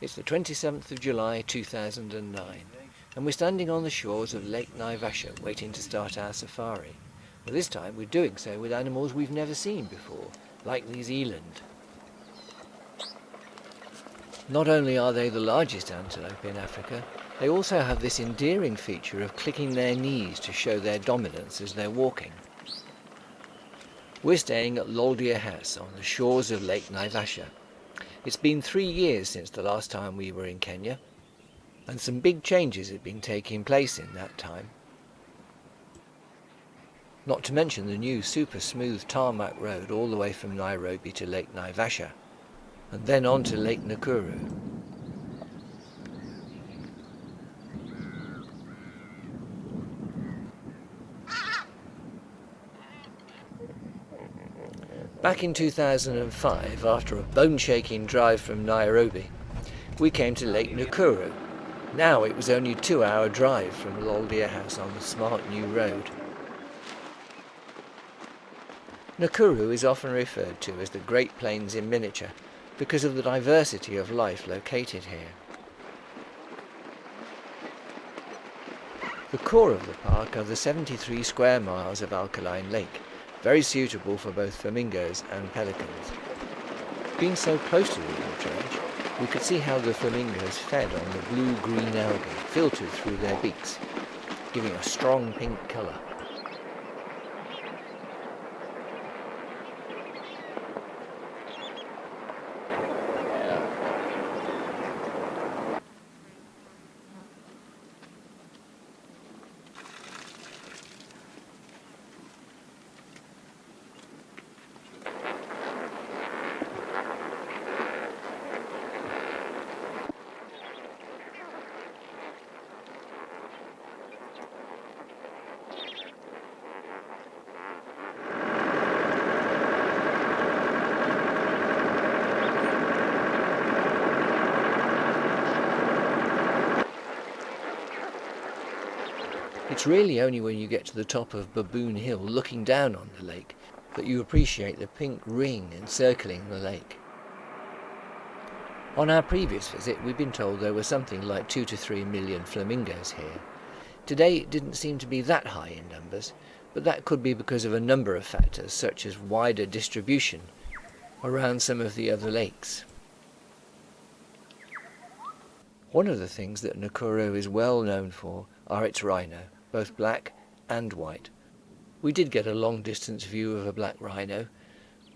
It's the 27th of July 2009 and we're standing on the shores of Lake Naivasha waiting to start our safari. But this time we're doing so with animals we've never seen before, like these eland. Not only are they the largest antelope in Africa, they also have this endearing feature of clicking their knees to show their dominance as they're walking. We're staying at Loldia House on the shores of Lake Naivasha. It's been 3 years since the last time we were in Kenya, and some big changes have been taking place in that time. Not to mention the new super smooth tarmac road all the way from Nairobi to Lake Naivasha, and then on to Lake Nakuru. Back in 2005, after a bone-shaking drive from Nairobi, we came to Lake Nakuru. Now it was only a 2-hour drive from Loldia House on the smart new road. Nakuru is often referred to as the Great Plains in miniature because of the diversity of life located here. The core of the park are the 73 square miles of alkaline lake, very suitable for both flamingos and pelicans. Being so close to the water edge, we could see how the flamingos fed on the blue-green algae filtered through their beaks, giving a strong pink colour. It's really only when you get to the top of Baboon Hill looking down on the lake that you appreciate the pink ring encircling the lake. On our previous visit we'd been told there were something like 2 to 3 million flamingos here. Today it didn't seem to be that high in numbers, but that could be because of a number of factors such as wider distribution around some of the other lakes. One of the things that Nakuru is well known for are its rhino, both black and white. We did get a long distance view of a black rhino,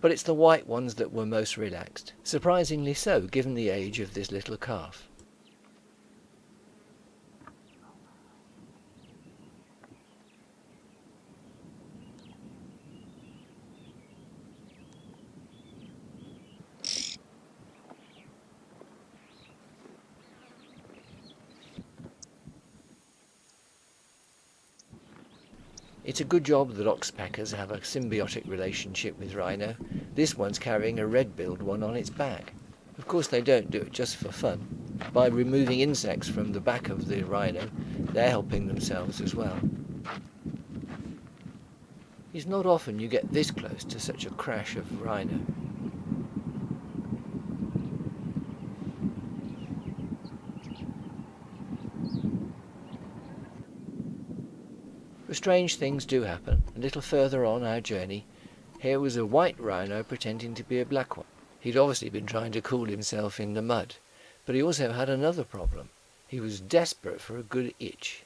but it's the white ones that were most relaxed, surprisingly so given the age of this little calf. It's a good job that oxpeckers have a symbiotic relationship with rhino. This one's carrying a red-billed one on its back. Of course they don't do it just for fun. By removing insects from the back of the rhino, they're helping themselves as well. It's not often you get this close to such a crash of rhino. But strange things do happen. A little further on our journey, here was a white rhino pretending to be a black one. He'd obviously been trying to cool himself in the mud, but he also had another problem. He was desperate for a good itch.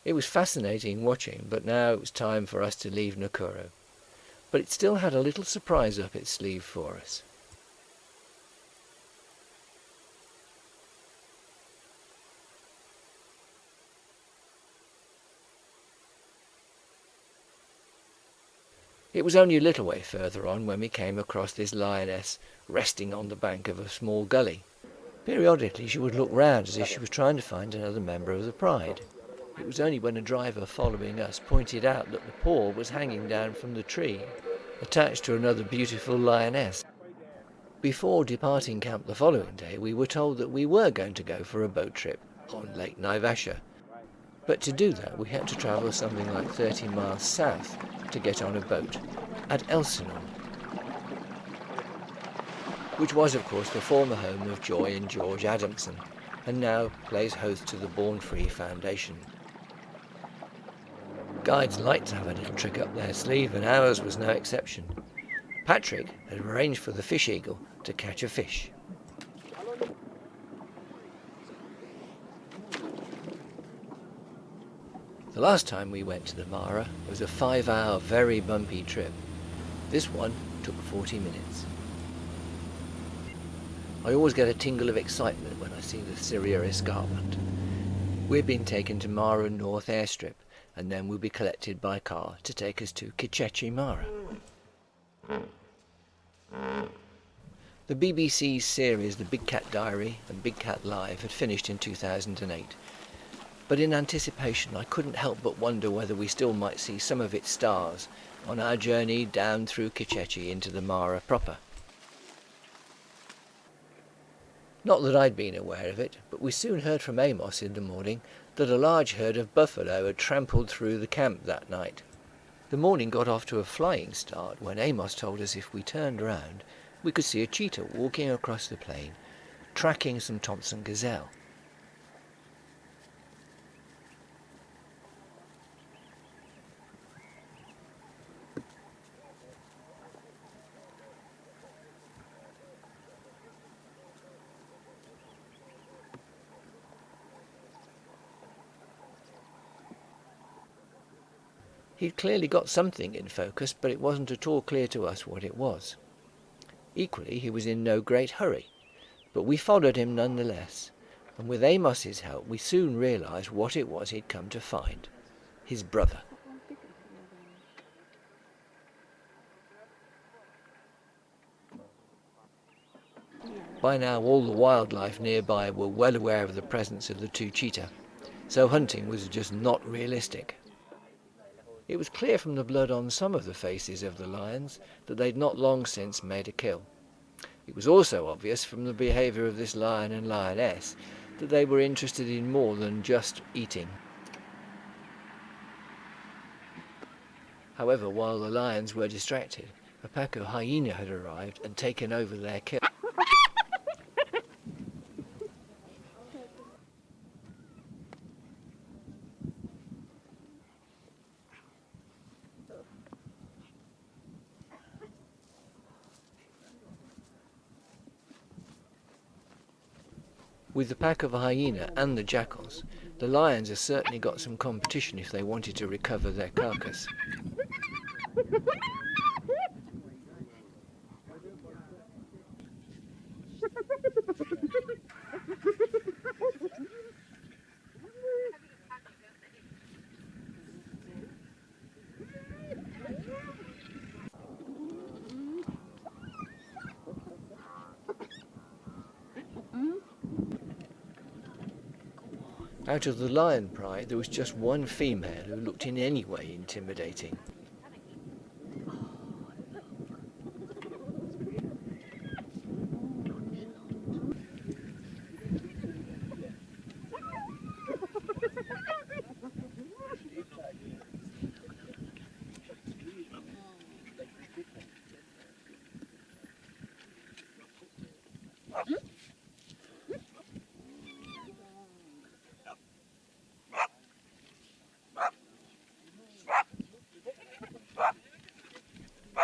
It was fascinating watching, but now it was time for us to leave Recaro. But it still had a little surprise up its sleeve for us. It was only a little way further on when we came across this lioness resting on the bank of a small gully. Periodically she would look round as if she was trying to find another member of the pride. It was only when a driver following us pointed out that the paw was hanging down from the tree, attached to another beautiful lioness. Before departing camp the following day, we were told that we were going to go for a boat trip on Lake Naivasha. But to do that we had to travel something like 30 miles south to get on a boat at Elsinore, which was of course the former home of Joy and George Adamson, and now plays host to the Born Free Foundation. Guides like to have a little trick up their sleeve, and ours was no exception. Patrick had arranged for the fish eagle to catch a fish. The last time we went to the Mara was a 5-hour very bumpy trip. This one took 40 minutes. I always get a tingle of excitement when I see the Syria escarpment. We're being taken to Mara North Airstrip, and then we'll be collected by car to take us to Kichechi Mara. The BBC series The Big Cat Diary and Big Cat Live had finished in 2008, but in anticipation I couldn't help but wonder whether we still might see some of its stars on our journey down through Kichechi into the Mara proper. Not that I'd been aware of it, but we soon heard from Amos in the morning that a large herd of buffalo had trampled through the camp that night. The morning got off to a flying start when Amos told us if we turned round we could see a cheetah walking across the plain, tracking some Thompson gazelle. He'd clearly got something in focus, but it wasn't at all clear to us what it was. Equally, he was in no great hurry, but we followed him nonetheless, and with Amos's help we soon realised what it was he'd come to find: his brother. By now all the wildlife nearby were well aware of the presence of the two cheetah, so hunting was just not realistic. It was clear from the blood on some of the faces of the lions that they'd not long since made a kill. It was also obvious from the behaviour of this lion and lioness that they were interested in more than just eating. However, while the lions were distracted, a pack of hyena had arrived and taken over their kill. With the pack of hyena and the jackals, the lions have certainly got some competition if they wanted to recover their carcass. Out of the lion pride, there was just one female who looked in any way intimidating.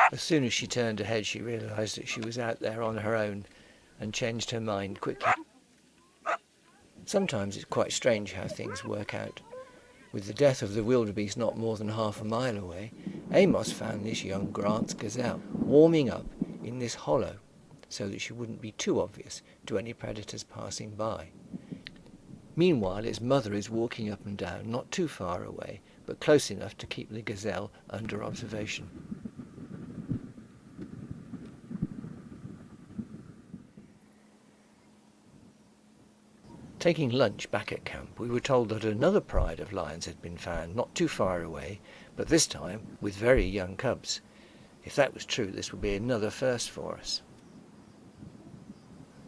As soon as she turned her head, she realised that she was out there on her own and changed her mind quickly. Sometimes it's quite strange how things work out. With the death of the wildebeest not more than half a mile away, Amos found this young Grant's gazelle warming up in this hollow so that she wouldn't be too obvious to any predators passing by. Meanwhile, its mother is walking up and down, not too far away, but close enough to keep the gazelle under observation. Taking lunch back at camp, we were told that another pride of lions had been found not too far away, but this time with very young cubs. If that was true, this would be another first for us.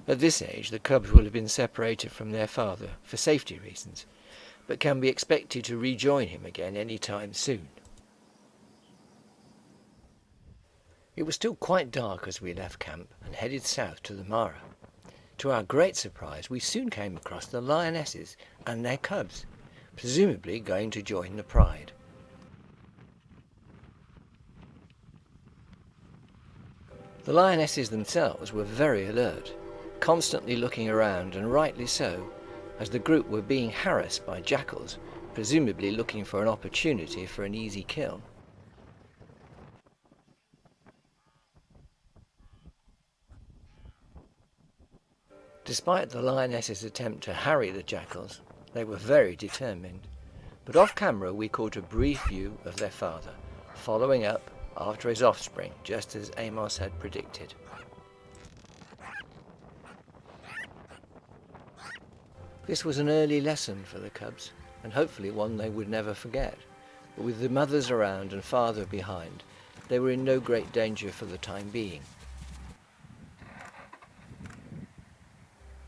At this age, the cubs will have been separated from their father for safety reasons, but can be expected to rejoin him again any time soon. It was still quite dark as we left camp and headed south to the Mara. To our great surprise, we soon came across the lionesses and their cubs, presumably going to join the pride. The lionesses themselves were very alert, constantly looking around, and rightly so, as the group were being harassed by jackals, presumably looking for an opportunity for an easy kill. Despite the lionesses' attempt to harry the jackals, they were very determined, but off camera we caught a brief view of their father, following up after his offspring, just as Amos had predicted. This was an early lesson for the cubs, and hopefully one they would never forget, but with the mothers around and father behind, they were in no great danger for the time being.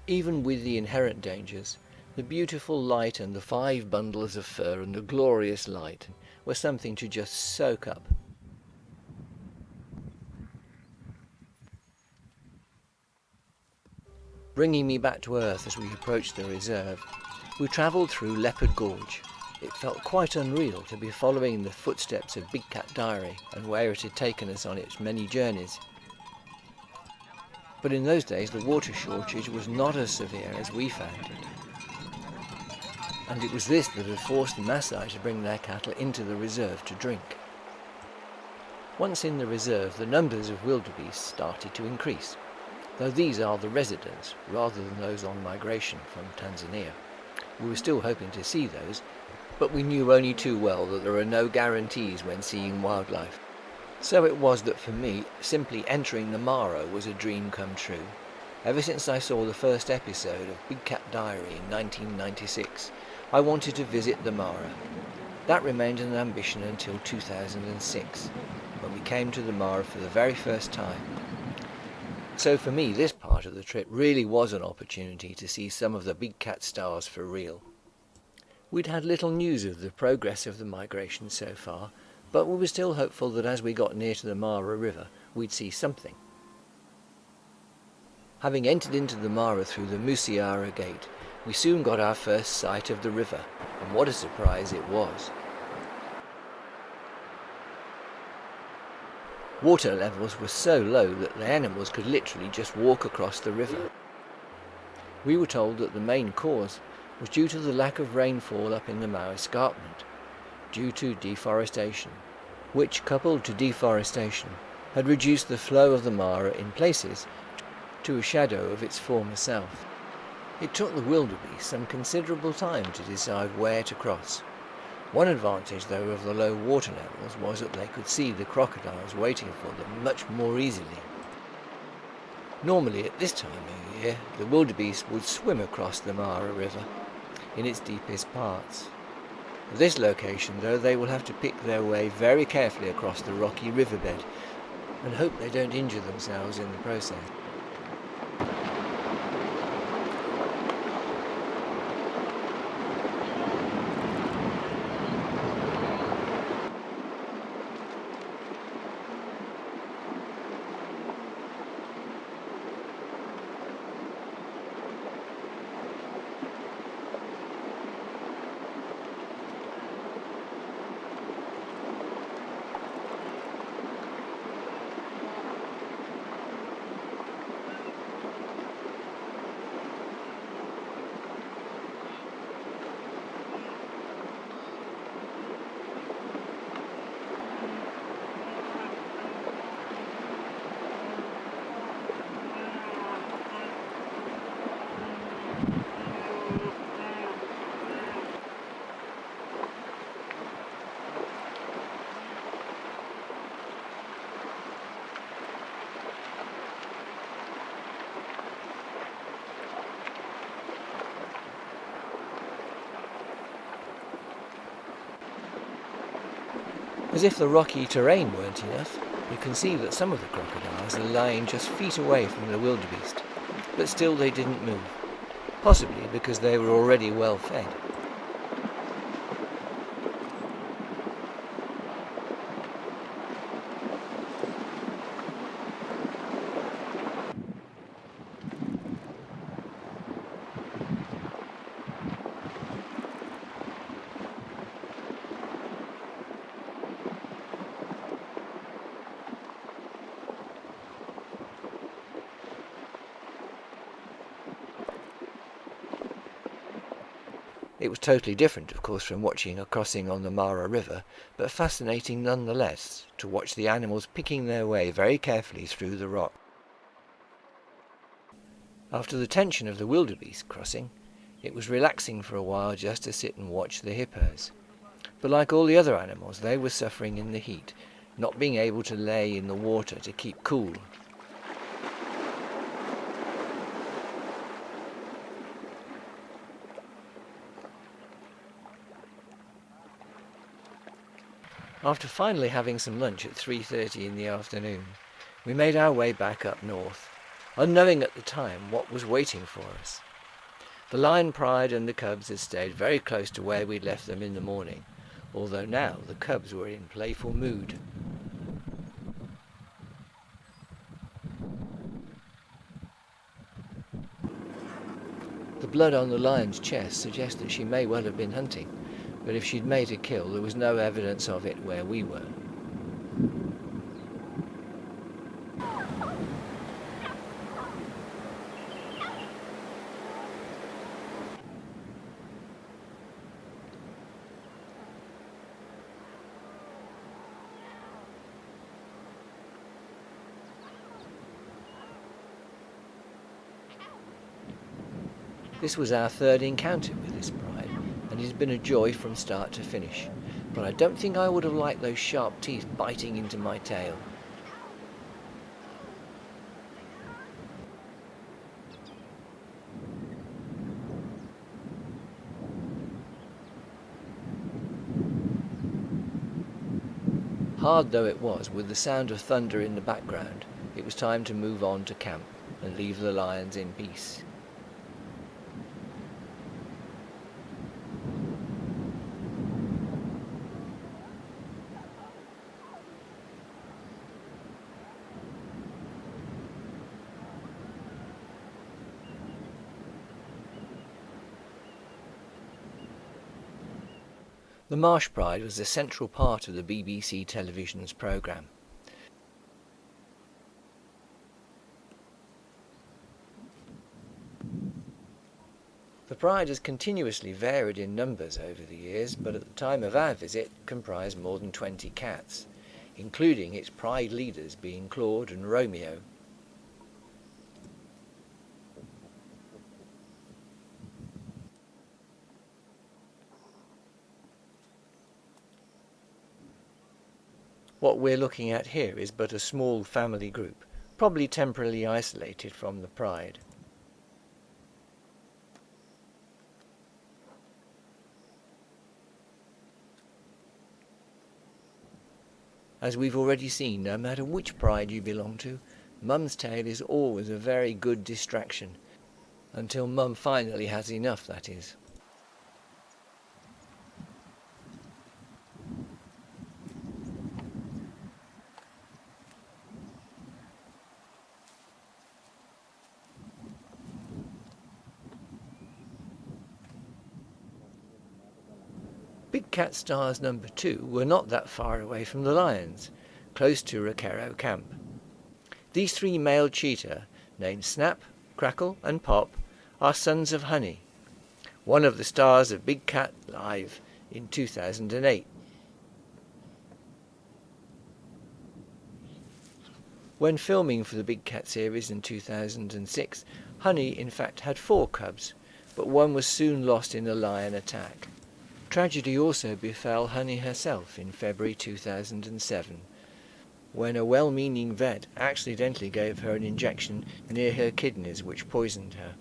Even with the inherent dangers, the beautiful light and the 5 bundles of fur and the glorious light were something to just soak up. Bringing me back to earth as we approached the reserve, we travelled through Leopard Gorge. It felt quite unreal to be following the footsteps of Big Cat Diary and where it had taken us on its many journeys. But in those days the water shortage was not as severe as we found it. And it was this that had forced the Maasai to bring their cattle into the reserve to drink. Once in the reserve, the numbers of wildebeest started to increase, though these are the residents rather than those on migration from Tanzania. We were still hoping to see those, but we knew only too well that there are no guarantees when seeing wildlife. So it was that for me, simply entering the Mara was a dream come true. Ever since I saw the first episode of Big Cat Diary in 1996, I wanted to visit the Mara. That remained an ambition until 2006, when we came to the Mara for the very first time. So for me, this part of the trip really was an opportunity to see some of the big cat stars for real. We'd had little news of the progress of the migration so far, but we were still hopeful that as we got near to the Mara River, we'd see something. Having entered into the Mara through the Musiara Gate, we soon got our first sight of the river, and what a surprise it was. Water levels were so low that the animals could literally just walk across the river. We were told that the main cause was due to the lack of rainfall up in the Mara Escarpment, due to deforestation, which, coupled to deforestation, had reduced the flow of the Mara in places to a shadow of its former self. It took the wildebeest some considerable time to decide where to cross. One advantage, though, of the low water levels was that they could see the crocodiles waiting for them much more easily. Normally, at this time of year, the wildebeest would swim across the Mara River in its deepest parts. At this location, though, they will have to pick their way very carefully across the rocky riverbed and hope they don't injure themselves in the process. As if the rocky terrain weren't enough, you can see that some of the crocodiles are lying just feet away from the wildebeest, but still they didn't move, possibly because they were already well fed. It was totally different, of course, from watching a crossing on the Mara River, but fascinating nonetheless to watch the animals picking their way very carefully through the rock. After the tension of the wildebeest crossing, it was relaxing for a while just to sit and watch the hippos. But like all the other animals, they were suffering in the heat, not being able to lay in the water to keep cool. After finally having some lunch at 3:30 in the afternoon, we made our way back up north, unknowing at the time what was waiting for us. The lion pride and the cubs had stayed very close to where we'd left them in the morning, although now the cubs were in playful mood. The blood on the lion's chest suggests that she may well have been hunting, but if she'd made a kill, there was no evidence of it where we were. This was our third encounter with this pride, and it has been a joy from start to finish, but I don't think I would have liked those sharp teeth biting into my tail. Hard though it was, with the sound of thunder in the background, it was time to move on to camp and leave the lions in peace. The Marsh Pride was a central part of the BBC television's programme. The pride has continuously varied in numbers over the years, but at the time of our visit comprised more than 20 cats, including its pride leaders being Claude and Romeo. What we're looking at here is but a small family group, probably temporarily isolated from the pride. As we've already seen, no matter which pride you belong to, Mum's tail is always a very good distraction, until Mum finally has enough, that is. Big Cat Stars number 2 were not that far away from the lions, close to Recaro camp. These 3 male cheetah, named Snap, Crackle and Pop, are sons of Honey, one of the stars of Big Cat Live in 2008. When filming for the Big Cat series in 2006, Honey in fact had 4 cubs, but one was soon lost in a lion attack. Tragedy also befell Honey herself in February 2007, when a well-meaning vet accidentally gave her an injection near her kidneys which poisoned her.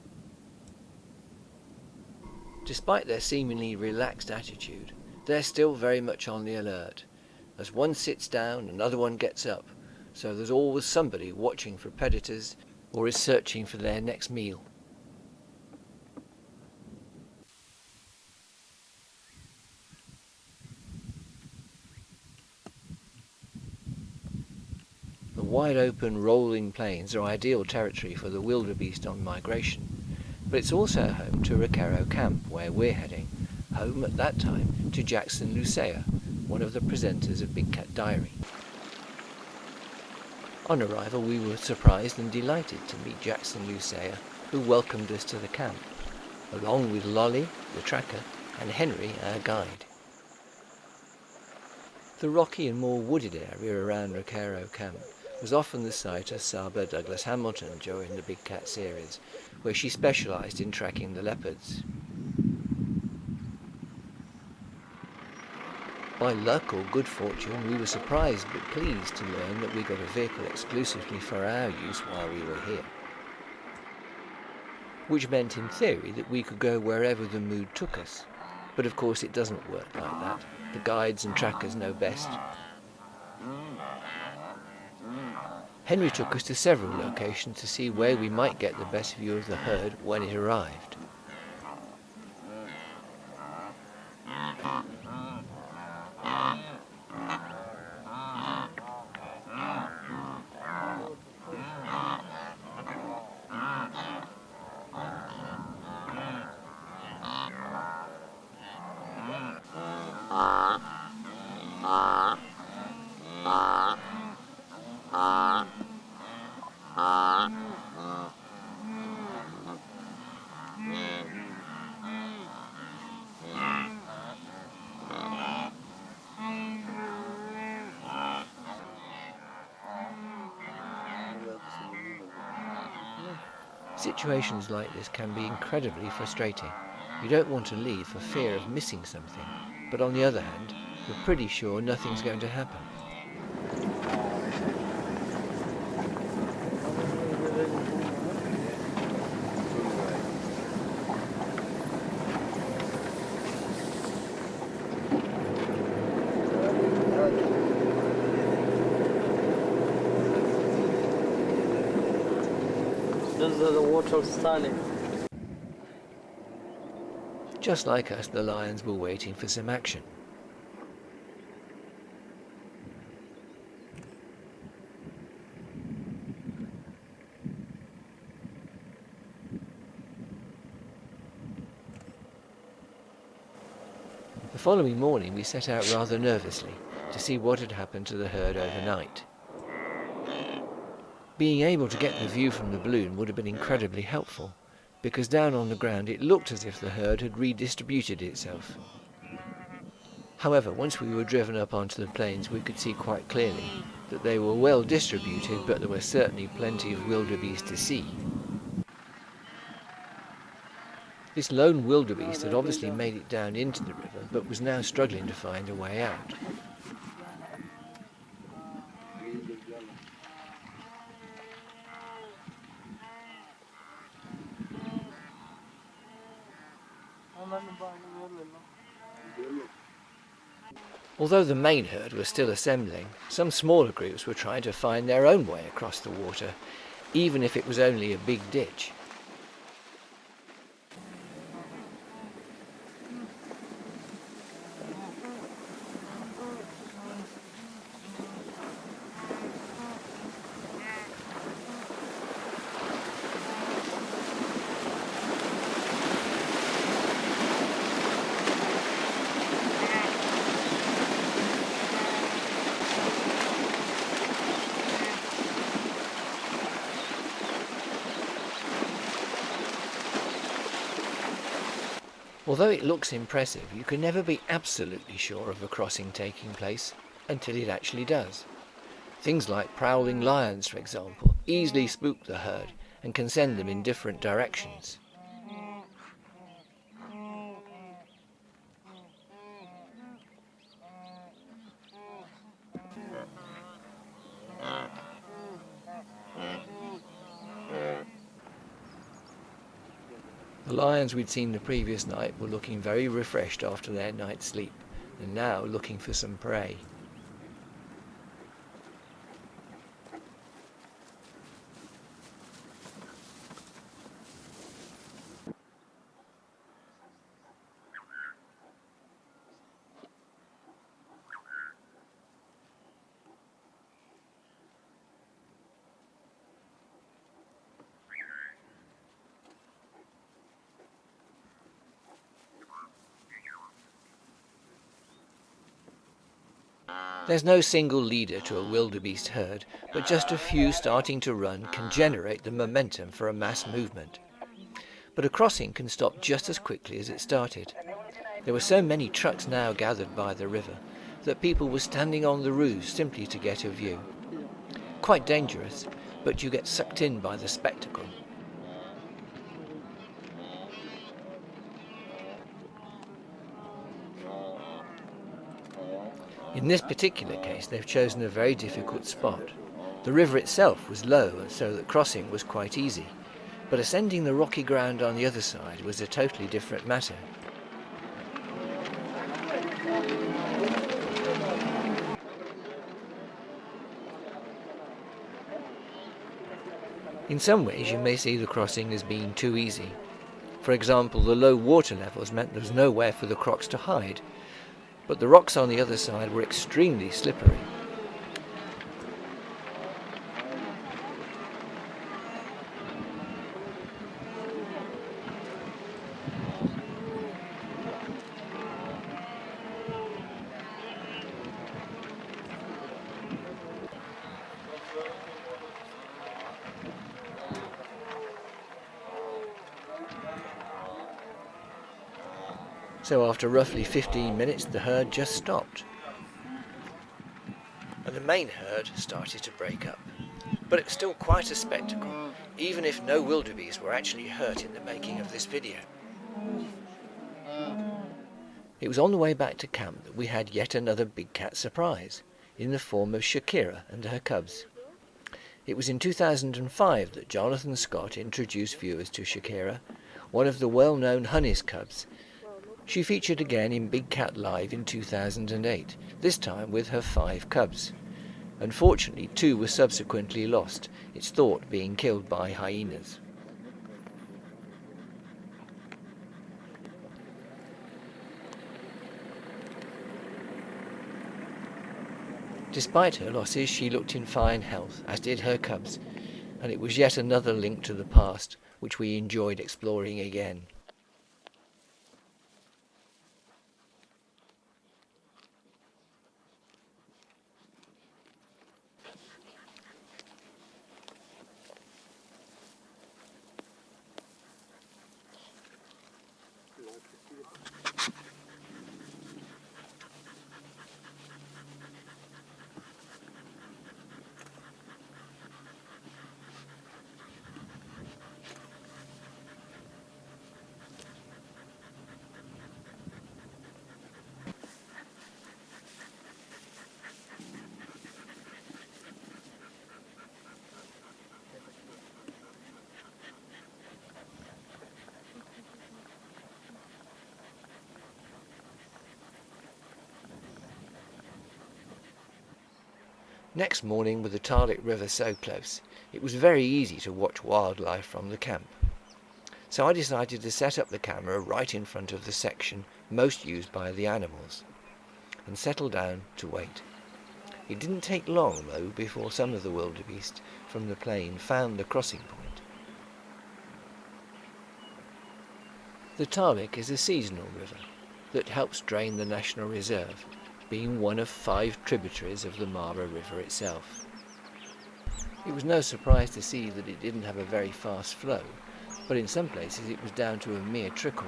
Despite their seemingly relaxed attitude, they're still very much on the alert, As one sits down, another one gets up, so there's always somebody watching for predators or is searching for their next meal. The wide open rolling plains are ideal territory for the wildebeest on migration, but it's also home to Recaro camp, where we're heading, home at that time to Jackson Lucea, one of the presenters of Big Cat Diary. On arrival we were surprised and delighted to meet Jackson Lucea, who welcomed us to the camp, along with Lolly, the tracker, and Henry, our guide. The rocky and more wooded area around Recaro camp was often the site of Saba Douglas Hamilton during the Big Cat series, where she specialised in tracking the leopards. By luck or good fortune, we were surprised but pleased to learn that we got a vehicle exclusively for our use while we were here, which meant in theory that we could go wherever the mood took us. But of course it doesn't work like that. The guides and trackers know best. Henry took us to several locations to see where we might get the best view of the herd when it arrived. Situations like this can be incredibly frustrating. You don't want to leave for fear of missing something, but on the other hand, you're pretty sure nothing's going to happen. The water stunning. Just like us, the lions were waiting for some action. The following morning we set out rather nervously to see what had happened to the herd overnight. Being able to get the view from the balloon would have been incredibly helpful, because down on the ground it looked as if the herd had redistributed itself. However, once we were driven up onto the plains we could see quite clearly that they were well distributed, but there were certainly plenty of wildebeest to see. This lone wildebeest had obviously made it down into the river, but was now struggling to find a way out. Although the main herd was still assembling, some smaller groups were trying to find their own way across the water, even if it was only a big ditch. Although it looks impressive, you can never be absolutely sure of a crossing taking place until it actually does. Things like prowling lions, for example, easily spook the herd and can send them in different directions. The lions we'd seen the previous night were looking very refreshed after their night's sleep, and now looking for some prey. There's no single leader to a wildebeest herd, but just a few starting to run can generate the momentum for a mass movement. But a crossing can stop just as quickly as it started. There were so many trucks now gathered by the river that people were standing on the roofs simply to get a view. Quite dangerous, but you get sucked in by the spectacle. In this particular case, they've chosen a very difficult spot. The river itself was low, so that crossing was quite easy, but ascending the rocky ground on the other side was a totally different matter. In some ways, you may see the crossing as being too easy. For example, the low water levels meant there was nowhere for the crocs to hide, but the rocks on the other side were extremely slippery. So after roughly 15 minutes, the herd just stopped, and the main herd started to break up. But it's still quite a spectacle, even if no wildebeest were actually hurt in the making of this video. It was on the way back to camp that we had yet another big cat surprise, in the form of Cheetah and her cubs. It was in 2005 that Jonathan Scott introduced viewers to Cheetah, one of the well-known Hunnies cubs. She featured again in Big Cat Live in 2008, this time with her 5 cubs. Unfortunately, 2 were subsequently lost, it's thought being killed by hyenas. Despite her losses, she looked in fine health, as did her cubs, and it was yet another link to the past, which we enjoyed exploring again. Next morning, with the Talek River so close, it was very easy to watch wildlife from the camp. So I decided to set up the camera right in front of the section most used by the animals, and settle down to wait. It didn't take long, though, before some of the wildebeest from the plain found the crossing point. The Talek is a seasonal river that helps drain the National Reserve, being one of 5 tributaries of the Mara River itself. It was no surprise to see that it didn't have a very fast flow, but in some places it was down to a mere trickle.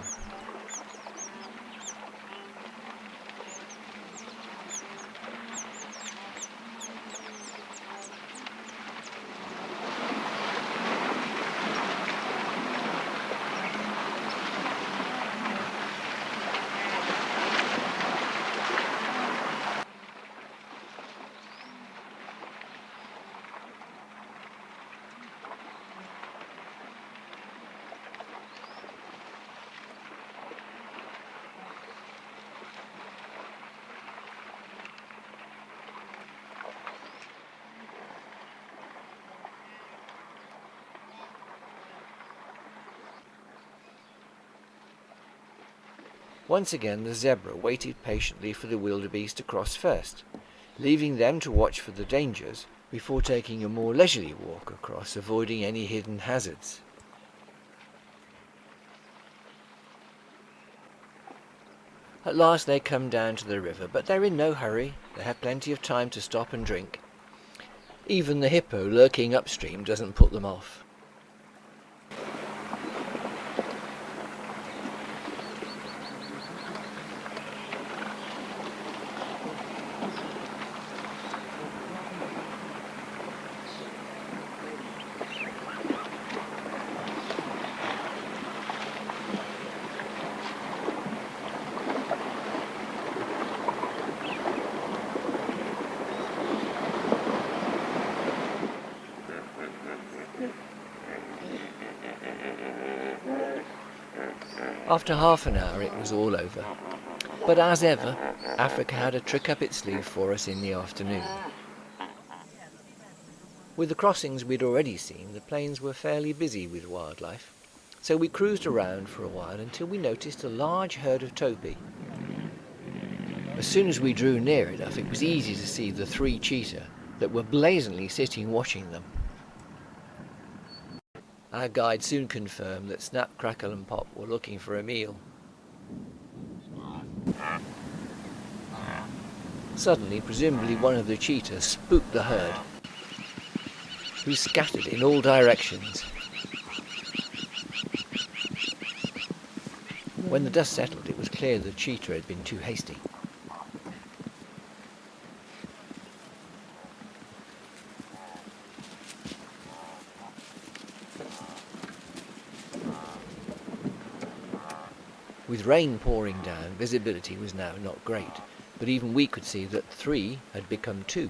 Once again the zebra waited patiently for the wildebeest to cross first, leaving them to watch for the dangers before taking a more leisurely walk across, avoiding any hidden hazards. At last they come down to the river, but they're in no hurry. They have plenty of time to stop and drink. Even the hippo lurking upstream doesn't put them off. After half an hour it was all over, but as ever, Africa had a trick up its sleeve for us in the afternoon. With the crossings we'd already seen, the plains were fairly busy with wildlife, so we cruised around for a while until we noticed a large herd of topi. As soon as we drew near enough, it was easy to see the 3 cheetah that were blazonly sitting watching them. Our guide soon confirmed that Snap, Crackle and Pop were looking for a meal. Suddenly, presumably one of the cheetahs spooked the herd, who scattered in all directions. When the dust settled, it was clear the cheetah had been too hasty. With rain pouring down, visibility was now not great, but even we could see that 3 had become 2.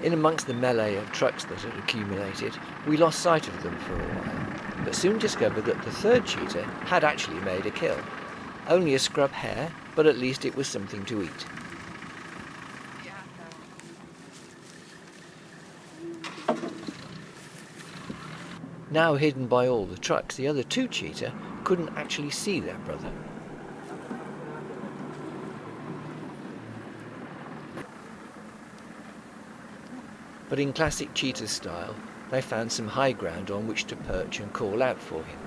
In amongst the melee of trucks that had accumulated, we lost sight of them for a while, but soon discovered that the 3rd cheetah had actually made a kill. Only a scrub hare, but at least it was something to eat. Now hidden by all the trucks, the other 2 cheetah couldn't actually see their brother. But in classic cheetah style, they found some high ground on which to perch and call out for him.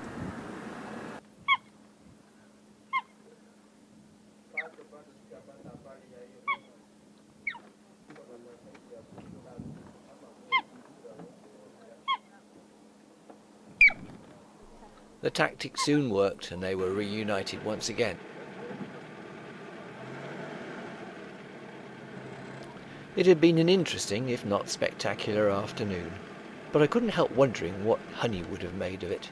The tactic soon worked and they were reunited once again. It had been an interesting, if not spectacular, afternoon, but I couldn't help wondering what honey would have made of it.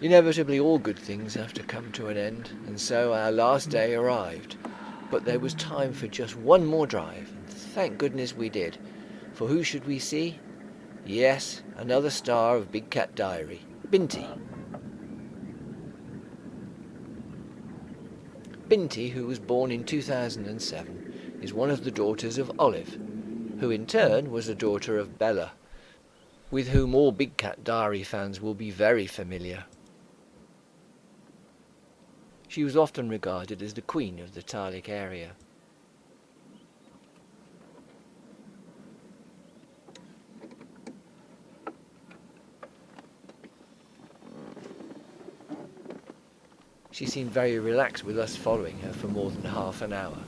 Inevitably all good things have to come to an end, and so our last day arrived. But there was time for just one more drive, and thank goodness we did. For who should we see? Yes, another star of Big Cat Diary, Binti. Binti, who was born in 2007, is one of the daughters of Olive, who in turn was a daughter of Bella, with whom all Big Cat Diary fans will be very familiar. She was often regarded as the queen of the Talek area. She seemed very relaxed with us following her for more than half an hour.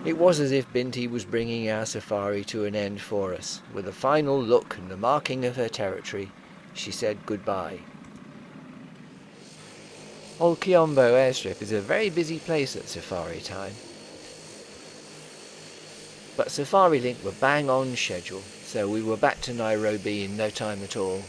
It was as if Binti was bringing our safari to an end for us. With a final look and the marking of her territory, she said goodbye. Old Kiombo airstrip is a very busy place at safari time. But Safari Link were bang on schedule, so we were back to Nairobi in no time at all.